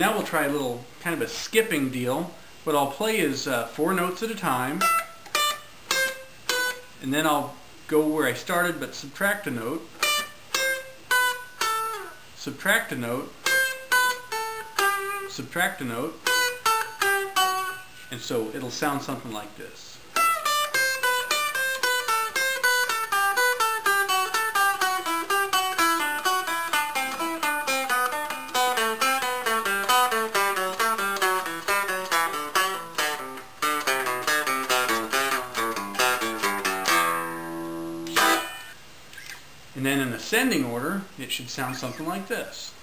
now we'll try a little kind of a skipping deal. What I'll play is 4 notes at a time, and then I'll go where I started but subtract a note, subtract a note, subtract a note, and so it'll sound something like this. And then in ascending order, it should sound something like this.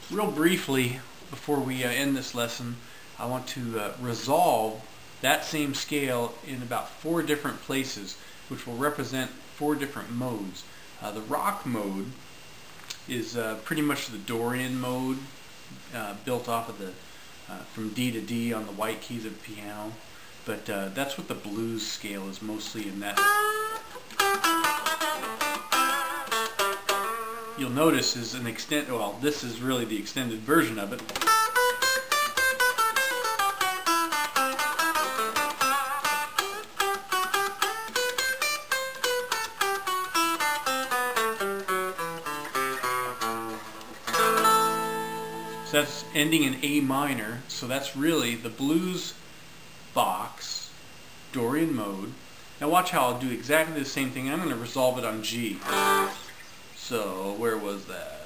Real briefly, before we end this lesson, I want to resolve that same scale in about 4 different places, which will represent 4 different modes. The rock mode is pretty much the Dorian mode, built off of the from D to D on the white keys of the piano, but that's what the blues scale is mostly in that. You'll notice is an extent. Well, this is really the extended version of it. So that's ending in A minor. So that's really the blues box, Dorian mode. Now watch how I'll do exactly the same thing. I'm going to resolve it on G. So, where was that?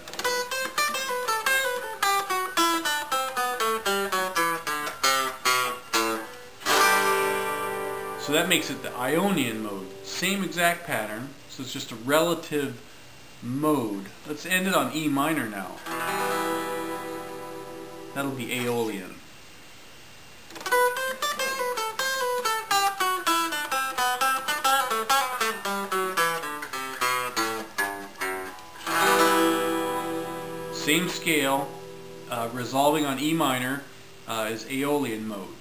So that makes it the Ionian mode. Same exact pattern, so it's just a relative mode. Let's end it on E minor now. That'll be Aeolian. Same scale, resolving on E minor is Aeolian mode.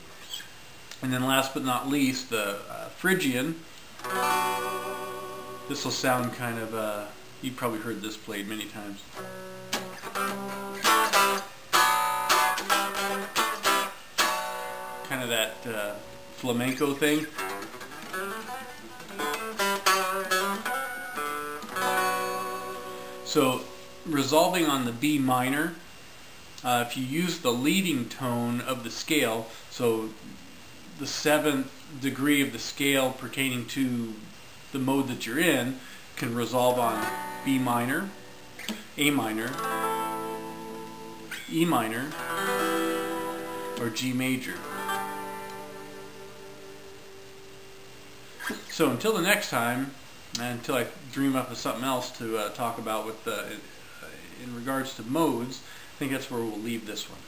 And then last but not least, the Phrygian. This will sound kind of, you've probably heard this played many times. Kind of that flamenco thing. So, resolving on the B minor, if you use the leading tone of the scale, so the 7th degree of the scale pertaining to the mode that you're in, can resolve on B minor, A minor, E minor, or G major. So until the next time, and until I dream up of something else to talk about with in regards to modes, I think that's where we'll leave this one.